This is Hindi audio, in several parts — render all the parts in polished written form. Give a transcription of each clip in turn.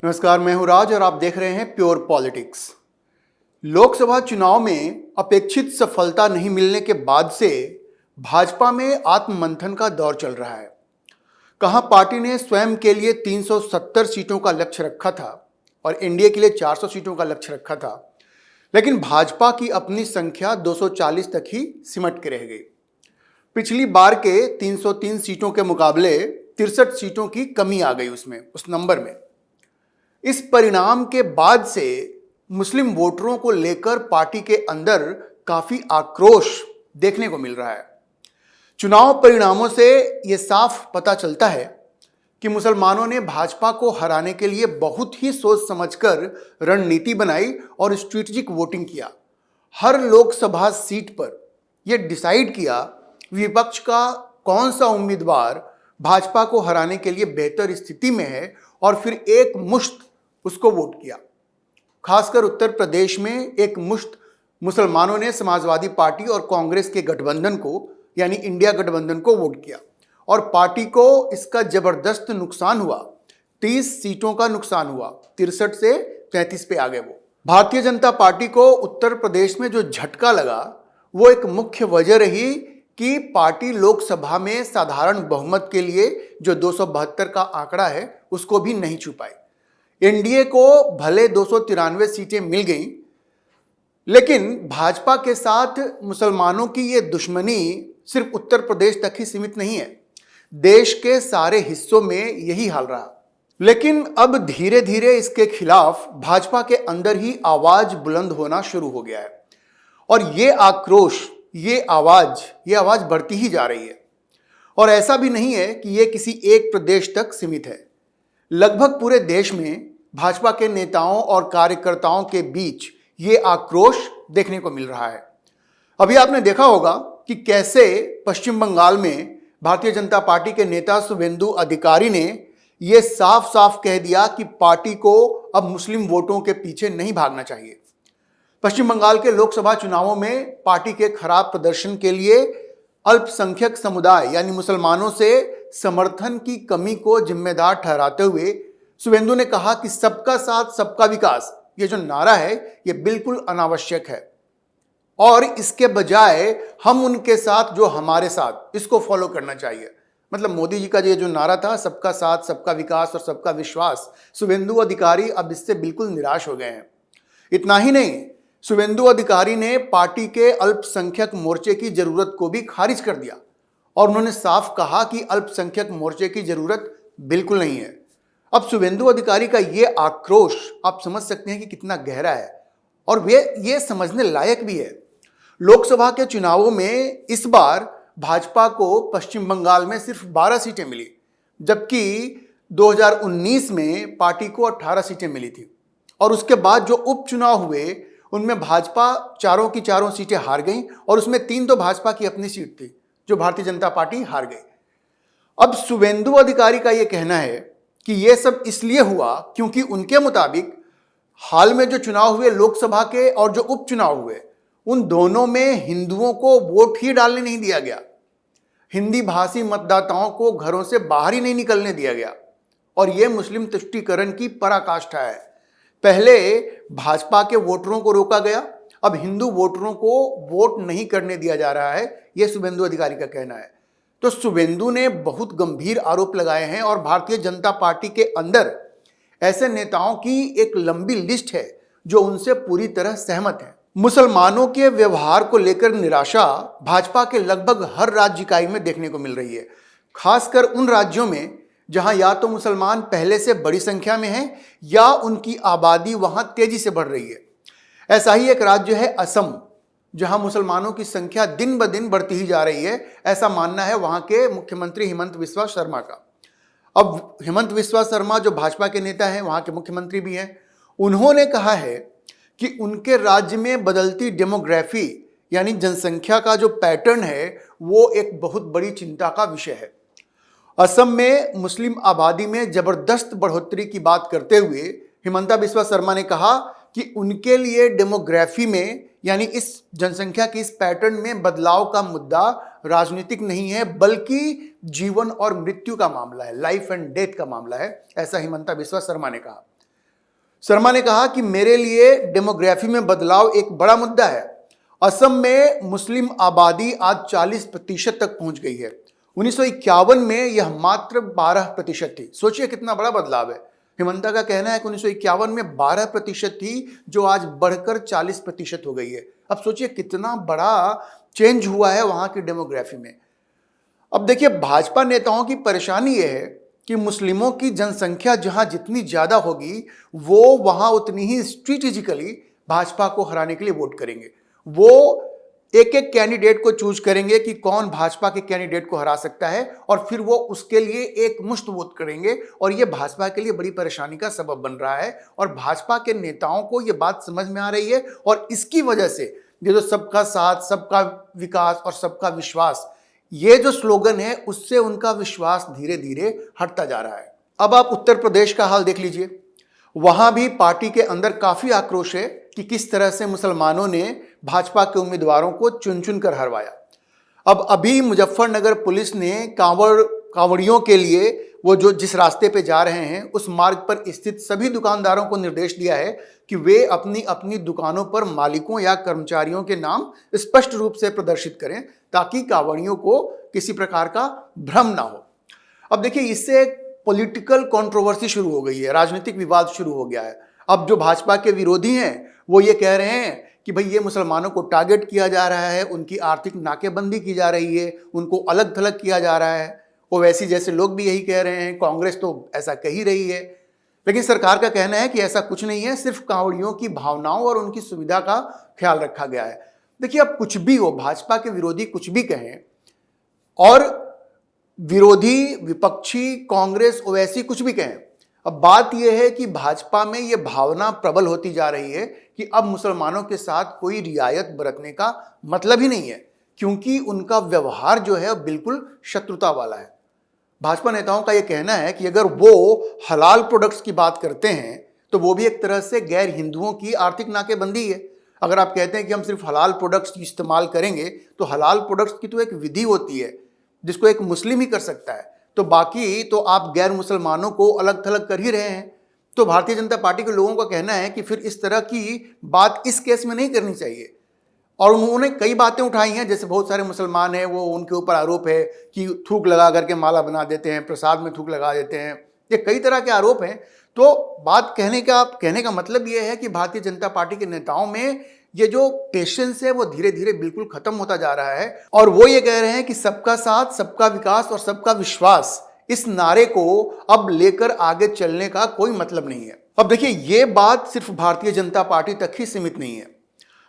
नमस्कार, मैं हूं राज और आप देख रहे हैं प्योर पॉलिटिक्स। लोकसभा चुनाव में अपेक्षित सफलता नहीं मिलने के बाद से भाजपा में आत्ममंथन का दौर चल रहा है। कहां पार्टी ने स्वयं के लिए 370 सीटों का लक्ष्य रखा था और एनडीए के लिए 400 सीटों का लक्ष्य रखा था, लेकिन भाजपा की अपनी संख्या 240 तक ही सिमट के रह गई। पिछली बार के 303 सीटों के मुकाबले 63 सीटों की कमी आ गई उस नंबर में। इस परिणाम के बाद से मुस्लिम वोटरों को लेकर पार्टी के अंदर काफी आक्रोश देखने को मिल रहा है। चुनाव परिणामों से यह साफ पता चलता है कि मुसलमानों ने भाजपा को हराने के लिए बहुत ही सोच समझकर रणनीति बनाई और स्ट्रेटेजिक वोटिंग किया। हर लोकसभा सीट पर यह डिसाइड किया विपक्ष का कौन सा उम्मीदवार भाजपा को हराने के लिए बेहतर स्थिति में है और फिर एक मुश्त उसको वोट किया। खासकर उत्तर प्रदेश में एक मुश्त मुसलमानों ने समाजवादी पार्टी और कांग्रेस के गठबंधन को यानी इंडिया गठबंधन को वोट किया और पार्टी को इसका जबरदस्त नुकसान हुआ। 30 सीटों का नुकसान हुआ, 63 से 33 पे आ गए वो। भारतीय जनता पार्टी को उत्तर प्रदेश में जो झटका लगा वो एक मुख्य वजह रही कि पार्टी लोकसभा में साधारण बहुमत के लिए जो 272 का आंकड़ा है उसको भी नहीं छू पाई। एनडीए को भले 293 सीटें मिल गईं, लेकिन भाजपा के साथ मुसलमानों की ये दुश्मनी सिर्फ उत्तर प्रदेश तक ही सीमित नहीं है, देश के सारे हिस्सों में यही हाल रहा। लेकिन अब धीरे धीरे इसके खिलाफ भाजपा के अंदर ही आवाज बुलंद होना शुरू हो गया है और ये आक्रोश, ये आवाज बढ़ती ही जा रही है। और ऐसा भी नहीं है कि ये किसी एक प्रदेश तक सीमित है। लगभग पूरे देश में भाजपा के नेताओं और कार्यकर्ताओं के बीच ये आक्रोश देखने को मिल रहा है। अभी आपने देखा होगा कि कैसे पश्चिम बंगाल में भारतीय जनता पार्टी के नेता शुभेंदु अधिकारी ने यह साफ साफ कह दिया कि पार्टी को अब मुस्लिम वोटों के पीछे नहीं भागना चाहिए। पश्चिम बंगाल के लोकसभा चुनावों में पार्टी के खराब प्रदर्शन के लिए अल्पसंख्यक समुदाय यानी मुसलमानों से समर्थन की कमी को जिम्मेदार ठहराते हुए शुभेंदु ने कहा कि सबका साथ सबका विकास ये जो नारा है ये बिल्कुल अनावश्यक है और इसके बजाय हम उनके साथ जो हमारे साथ, इसको फॉलो करना चाहिए। मतलब मोदी जी का ये जो नारा था सबका साथ सबका विकास और सबका विश्वास, शुभेंदु अधिकारी अब इससे बिल्कुल निराश हो गए हैं। इतना ही नहीं, शुभेंदु अधिकारी ने पार्टी के अल्पसंख्यक मोर्चे की जरूरत को भी खारिज कर दिया और उन्होंने साफ कहा कि अल्पसंख्यक मोर्चे की जरूरत बिल्कुल नहीं है। अब शुभेंदु अधिकारी का ये आक्रोश आप समझ सकते हैं कि कितना गहरा है और वे ये समझने लायक भी है। लोकसभा के चुनावों में इस बार भाजपा को पश्चिम बंगाल में सिर्फ 12 सीटें मिली, जबकि 2019 में पार्टी को 18 सीटें मिली थी और उसके बाद जो उपचुनाव हुए उनमें भाजपा चारों की चारों सीटें हार गई और उसमें 3 तो भाजपा की अपनी सीट थी जो भारतीय जनता पार्टी हार गई। अब शुभेंदु अधिकारी का यह कहना है कि यह सब इसलिए हुआ क्योंकि उनके मुताबिक हाल में जो चुनाव हुए लोकसभा के और जो उपचुनाव हुए उन दोनों में हिंदुओं को वोट ही डालने नहीं दिया गया, हिंदी भाषी मतदाताओं को घरों से बाहर ही नहीं निकलने दिया गया और यह मुस्लिम तुष्टीकरण की पराकाष्ठा है। पहले भाजपा के वोटरों को रोका गया, अब हिंदू वोटरों को वोट नहीं करने दिया जा रहा है, यह शुभेंदु अधिकारी का कहना है। तो शुभेंदु ने बहुत गंभीर आरोप लगाए हैं और भारतीय जनता पार्टी के अंदर ऐसे नेताओं की एक लंबी लिस्ट है जो उनसे पूरी तरह सहमत है। मुसलमानों के व्यवहार को लेकर निराशा भाजपा के लगभग हर राज्य इकाई में देखने को मिल रही है, खासकर उन राज्यों में जहां या तो मुसलमान पहले से बड़ी संख्या में हैं या उनकी आबादी वहां तेजी से बढ़ रही है। ऐसा ही एक राज्य है असम, जहां मुसलमानों की संख्या दिन ब दिन बढ़ती ही जा रही है, ऐसा मानना है वहां के मुख्यमंत्री हिमंत बिस्वा शर्मा का। अब हिमंत बिस्वा शर्मा जो भाजपा के नेता हैं, वहां के मुख्यमंत्री भी हैं, उन्होंने कहा है कि उनके राज्य में बदलती डेमोग्राफी यानी जनसंख्या का जो पैटर्न है वो एक बहुत बड़ी चिंता का विषय है। असम में मुस्लिम आबादी में जबरदस्त बढ़ोतरी की बात करते हुए हिमंता बिस्वा शर्मा ने कहा कि उनके लिए डेमोग्राफी में यानी इस जनसंख्या के इस पैटर्न में बदलाव का मुद्दा राजनीतिक नहीं है बल्कि जीवन और मृत्यु का मामला है, लाइफ एंड डेथ का मामला है, ऐसा हिमंता बिस्वा शर्मा ने कहा। शर्मा ने कहा कि मेरे लिए डेमोग्राफी में बदलाव एक बड़ा मुद्दा है। असम में मुस्लिम आबादी आज 40% तक पहुंच गई है। 1951 में यह मात्र 12% थी। सोचिए कितना बड़ा बदलाव है। हिमंता का कहना है कि 1951 में 12% थी, जो आज बढ़कर 40% हो गई है। अब सोचिए कितना बड़ा चेंज हुआ है वहां की डेमोग्राफी में। अब देखिए, भाजपा नेताओं की परेशानी यह है कि मुस्लिमों की जनसंख्या जहां जितनी ज्यादा होगी, वो वहां उतनी ही स्ट्रेटेजिकली भाजपा को हराने के लिए वोट करेंगे। वो एक एक कैंडिडेट को चूज करेंगे कि कौन भाजपा के कैंडिडेट को हरा सकता है, और फिर वो उसके लिए एक मुश्त वोट करेंगे। और ये भाजपा के लिए बड़ी परेशानी का सबब बन रहा है, और भाजपा के नेताओं को ये बात समझ में आ रही है। और इसकी वजह से ये जो सबका साथ, सबका विकास और सबका विश्वास, ये जो स्लोगन है, उससे उनका विश्वास धीरे धीरे हटता जा रहा है। अब आप उत्तर प्रदेश का हाल देख लीजिए। वहां भी पार्टी के अंदर काफी आक्रोश है कि किस तरह से मुसलमानों ने भाजपा के उम्मीदवारों को चुन चुन कर हरवाया। अब अभी मुजफ्फरनगर पुलिस ने कांवड़ियों के लिए वो जो जिस रास्ते पे जा रहे हैं, उस मार्ग पर स्थित सभी दुकानदारों को निर्देश दिया है कि वे अपनी अपनी दुकानों पर मालिकों या कर्मचारियों के नाम स्पष्ट रूप से प्रदर्शित करें, ताकि कांवड़ियों को किसी प्रकार का भ्रम ना हो। अब देखिए, इससे पॉलिटिकल कंट्रोवर्सी शुरू हो गई है, राजनीतिक विवाद शुरू हो गया है। अब जो भाजपा के विरोधी हैं, वो ये कह रहे हैं कि भाई ये मुसलमानों को टारगेट किया जा रहा है, उनकी आर्थिक नाकेबंदी की जा रही है, उनको अलग थलग किया जा रहा है। ओवैसी जैसे लोग भी यही कह रहे हैं, कांग्रेस तो ऐसा कह ही रही है। लेकिन सरकार का कहना है कि ऐसा कुछ नहीं है, सिर्फ कांवड़ियों की भावनाओं और उनकी सुविधा का ख्याल रखा गया है। देखिए, अब कुछ भी हो, भाजपा के विरोधी कुछ भी कहें, और विरोधी विपक्षी कांग्रेस ओवैसी कुछ भी कहें, अब बात यह है कि भाजपा में यह भावना प्रबल होती जा रही है कि अब मुसलमानों के साथ कोई रियायत बरतने का मतलब ही नहीं है, क्योंकि उनका व्यवहार जो है बिल्कुल शत्रुता वाला है। भाजपा नेताओं का यह कहना है कि अगर वो हलाल प्रोडक्ट्स की बात करते हैं, तो वो भी एक तरह से गैर हिंदुओं की आर्थिक नाकेबंदी है। अगर आप कहते हैं कि हम सिर्फ हलाल प्रोडक्ट्स इस्तेमाल करेंगे, तो हलाल प्रोडक्ट्स की तो एक विधि होती है जिसको एक मुस्लिम ही कर सकता है, तो बाकी तो आप गैर मुसलमानों को अलग थलग कर ही रहे हैं। तो भारतीय जनता पार्टी के लोगों का कहना है कि फिर इस तरह की बात इस केस में नहीं करनी चाहिए। और उन्होंने कई बातें उठाई हैं, जैसे बहुत सारे मुसलमान हैं, वो उनके ऊपर आरोप है कि थूक लगा करके माला बना देते हैं, प्रसाद में थूक लगा देते हैं, ये कई तरह के आरोप हैं। तो बात कहने का मतलब ये है कि भारतीय जनता पार्टी के नेताओं में ये जो पेशेंस है, वो धीरे धीरे बिल्कुल खत्म होता जा रहा है। और वो ये कह रहे हैं कि सबका साथ, सबका विकास और सबका विश्वास, इस नारे को अब लेकर आगे चलने का कोई मतलब नहीं है। अब देखिए, ये बात सिर्फ भारतीय जनता पार्टी तक ही सीमित नहीं है।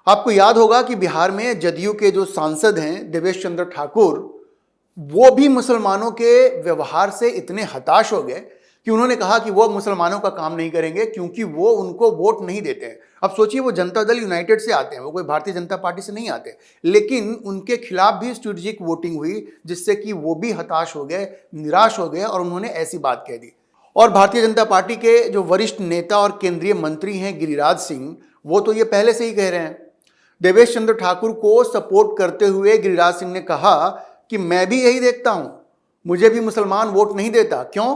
आपको याद होगा कि बिहार में जदयू के जो सांसद हैं देवेश चंद्र ठाकुर, वो भी मुसलमानों के व्यवहार से इतने हताश हो गए कि उन्होंने कहा कि वो मुसलमानों का काम नहीं करेंगे, क्योंकि वो उनको वोट नहीं देते हैं। अब सोचिए, वो जनता दल यूनाइटेड से आते हैं, वो कोई भारतीय जनता पार्टी से नहीं आते, लेकिन उनके खिलाफ भी स्ट्रेटेजिक वोटिंग हुई, जिससे कि वो भी हताश हो गए, निराश हो गए, और उन्होंने ऐसी बात कह दी। और भारतीय जनता पार्टी के जो वरिष्ठ नेता और केंद्रीय मंत्री हैं गिरिराज सिंह, वो तो ये पहले से ही कह रहे हैं। देवेश चंद्र ठाकुर को सपोर्ट करते हुए गिरिराज सिंह ने कहा कि मैं भी यही देखता हूं, मुझे भी मुसलमान वोट नहीं देता। क्यों?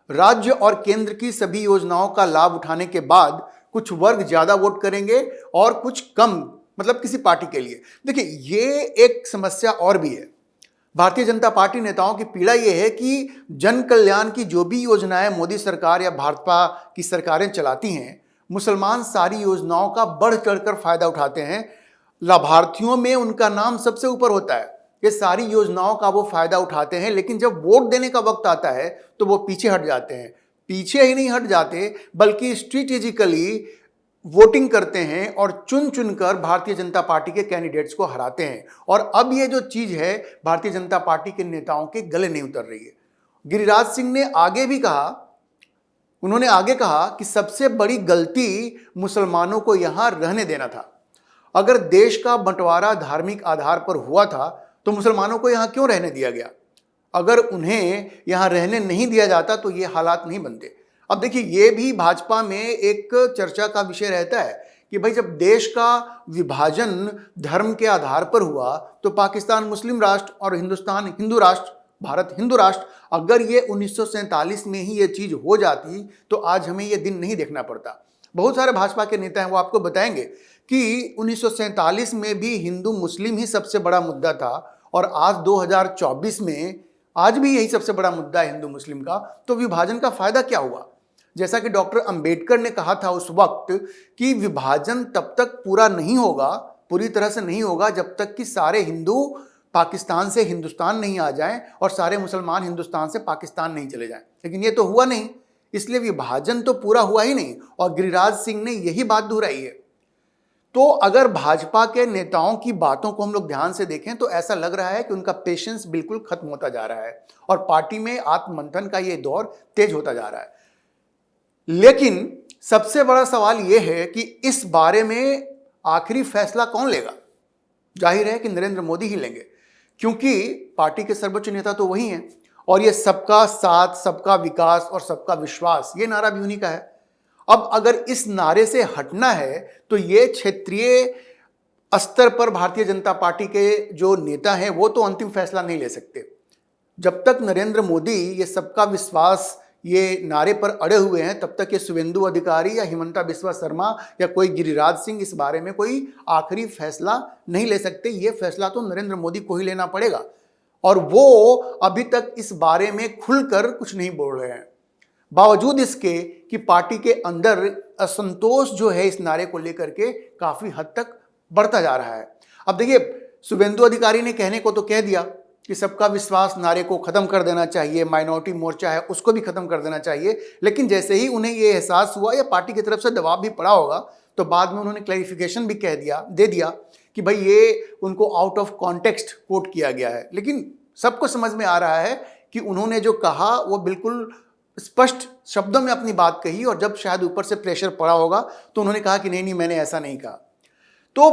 राज्य और केंद्र की सभी योजनाओं का लाभ उठाने के बाद कुछ वर्ग ज्यादा वोट करेंगे और कुछ कम, मतलब किसी पार्टी के लिए। देखिए, ये एक समस्या और भी है। भारतीय जनता पार्टी नेताओं की पीड़ा यह है कि जन कल्याण की जो भी योजनाएं मोदी सरकार या भाजपा की सरकारें चलाती हैं, मुसलमान सारी योजनाओं का बढ़ चढ़कर फायदा उठाते हैं। लाभार्थियों में उनका नाम सबसे ऊपर होता है, ये सारी योजनाओं का वो फायदा उठाते हैं, लेकिन जब वोट देने का वक्त आता है तो वो पीछे हट जाते हैं। पीछे ही नहीं हट जाते, बल्कि स्ट्रेटेजिकली वोटिंग करते हैं और चुन चुनकर भारतीय जनता पार्टी के कैंडिडेट्स को हराते हैं। और अब ये जो चीज है, भारतीय जनता पार्टी के नेताओं के गले नहीं उतर रही है। गिरिराज सिंह ने आगे भी कहा, उन्होंने आगे कहा कि सबसे बड़ी गलती मुसलमानों को यहां रहने देना था। अगर देश का बंटवारा धार्मिक आधार पर हुआ था, तो मुसलमानों को यहां क्यों रहने दिया गया? अगर उन्हें यहां रहने नहीं दिया जाता तो ये हालात नहीं बनते। अब देखिए, ये भी भाजपा में एक चर्चा का विषय रहता है कि भाई, जब देश का विभाजन धर्म के आधार पर हुआ, तो पाकिस्तान मुस्लिम राष्ट्र और हिंदुस्तान हिंदू राष्ट्र, भारत हिंदू राष्ट्र, अगर ये 1947 में ही ये चीज हो जाती तो आज हमें ये दिन नहीं देखना पड़ता। बहुत सारे भाजपा के नेता हैं, वो आपको बताएंगे कि 1947 में भी हिंदू मुस्लिम ही सबसे बड़ा मुद्दा था और आज 2024 में आज भी यही सबसे बड़ा मुद्दा है हिंदू मुस्लिम का। तो विभाजन का फायदा क्या हुआ? जैसा कि डॉक्टर अंबेडकर ने कहा था उस वक्त कि विभाजन तब तक पूरा नहीं होगा, पूरी तरह से नहीं होगा, जब तक कि सारे हिंदू पाकिस्तान से हिंदुस्तान नहीं आ जाएं और सारे मुसलमान हिंदुस्तान से पाकिस्तान नहीं चले जाएं। लेकिन ये तो हुआ नहीं, इसलिए विभाजन तो पूरा हुआ ही नहीं और गिरिराज सिंह ने यही बात दोहराई है। तो अगर भाजपा के नेताओं की बातों को हम लोग ध्यान से देखें तो ऐसा लग रहा है कि उनका पेशेंस बिल्कुल खत्म होता जा रहा है और पार्टी में आत्ममंथन का ये दौर तेज होता जा रहा है। लेकिन सबसे बड़ा सवाल यह है कि इस बारे में आखिरी फैसला कौन लेगा? जाहिर है कि नरेंद्र मोदी ही लेंगे, क्योंकि पार्टी के सर्वोच्च नेता तो वही हैं और ये सबका साथ, सबका विकास और सबका विश्वास, ये नारा भी उन्हीं का है। अब अगर इस नारे से हटना है तो ये क्षेत्रीय स्तर पर भारतीय जनता पार्टी के जो नेता हैं वो तो अंतिम फैसला नहीं ले सकते। जब तक नरेंद्र मोदी ये सबका विश्वास ये नारे पर अड़े हुए हैं, तब तक ये शुभेंदु अधिकारी या हिमंता बिस्वा शर्मा या कोई गिरिराज सिंह इस बारे में कोई आखिरी फैसला नहीं ले सकते। ये फैसला तो नरेंद्र मोदी को ही लेना पड़ेगा और वो अभी तक इस बारे में खुलकर कुछ नहीं बोल रहे हैं, बावजूद इसके कि पार्टी के अंदर असंतोष जो है इस नारे को लेकर के काफी हद तक बढ़ता जा रहा है। अब देखिए, शुभेंदु अधिकारी ने कहने को तो कह दिया कि सबका विश्वास नारे को खत्म कर देना चाहिए, माइनॉरिटी मोर्चा है उसको भी खत्म कर देना चाहिए, लेकिन जैसे ही उन्हें ये एहसास हुआ या पार्टी की तरफ से दबाव भी पड़ा होगा तो बाद में उन्होंने क्लैरिफिकेशन भी दे दिया कि भाई ये उनको आउट ऑफ कॉन्टेक्स्ट कोट किया गया है। लेकिन सबको समझ में आ रहा है कि उन्होंने जो कहा वो बिल्कुल स्पष्ट शब्दों में अपनी बात कही और जब शायद ऊपर से प्रेशर पड़ा होगा तो उन्होंने कहा कि नहीं मैंने ऐसा नहीं कहा। तो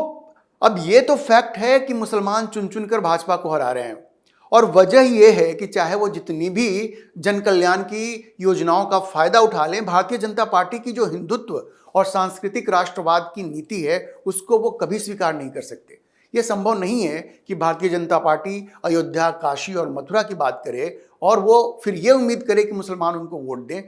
अब ये तो फैक्ट है कि मुसलमान चुन चुन कर भाजपा को हरा रहे हैं और वजह यह है कि चाहे वो जितनी भी जन कल्याण की योजनाओं का फायदा उठा लें, भारतीय जनता पार्टी की जो हिंदुत्व और सांस्कृतिक राष्ट्रवाद की नीति है उसको वो कभी स्वीकार नहीं कर सकते। ये संभव नहीं है कि भारतीय जनता पार्टी अयोध्या, काशी और मथुरा की बात करे और वो फिर ये उम्मीद करे कि मुसलमान उनको वोट दें।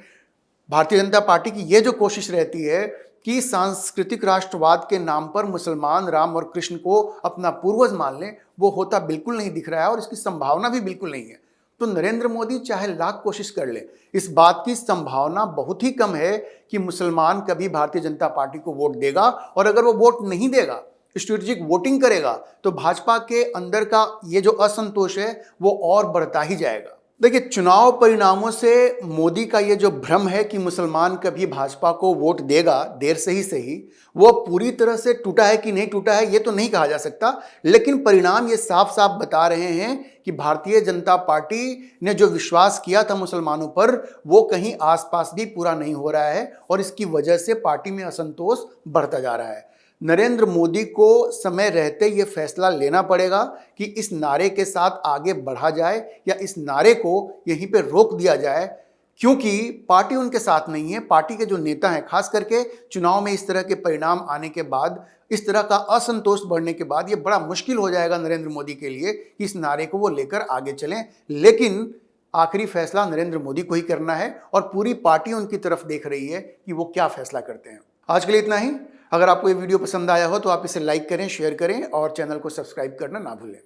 भारतीय जनता पार्टी की ये जो कोशिश रहती है कि सांस्कृतिक राष्ट्रवाद के नाम पर मुसलमान राम और कृष्ण को अपना पूर्वज मान लें, वो होता बिल्कुल नहीं दिख रहा है और इसकी संभावना भी बिल्कुल नहीं है। तो नरेंद्र मोदी चाहे लाख कोशिश कर ले, इस बात की संभावना बहुत ही कम है कि मुसलमान कभी भारतीय जनता पार्टी को वोट देगा और अगर वो वोट नहीं देगा, स्ट्रेटेजिक वोटिंग करेगा, तो भाजपा के अंदर का ये जो असंतोष है वो और बढ़ता ही जाएगा। देखिए, चुनाव परिणामों से मोदी का ये जो भ्रम है कि मुसलमान कभी भाजपा को वोट देगा, देर से ही सही, वो पूरी तरह से टूटा है कि नहीं टूटा है ये तो नहीं कहा जा सकता, लेकिन परिणाम ये साफ साफ बता रहे हैं कि भारतीय जनता पार्टी ने जो विश्वास किया था मुसलमानों पर वो कहीं आसपास भी पूरा नहीं हो रहा है और इसकी वजह से पार्टी में असंतोष बढ़ता जा रहा है। नरेंद्र मोदी को समय रहते ये फैसला लेना पड़ेगा कि इस नारे के साथ आगे बढ़ा जाए या इस नारे को यहीं पे रोक दिया जाए, क्योंकि पार्टी उनके साथ नहीं है। पार्टी के जो नेता हैं, खास करके चुनाव में इस तरह के परिणाम आने के बाद, इस तरह का असंतोष बढ़ने के बाद ये बड़ा मुश्किल हो जाएगा नरेंद्र मोदी के लिए कि इस नारे को वो लेकर आगे चलें। लेकिन आखिरी फैसला नरेंद्र मोदी को ही करना है और पूरी पार्टी उनकी तरफ देख रही है कि वो क्या फैसला करते हैं। आज के लिए इतना ही। अगर आपको ये वीडियो पसंद आया हो तो आप इसे लाइक करें, शेयर करें और चैनल को सब्सक्राइब करना ना भूलें।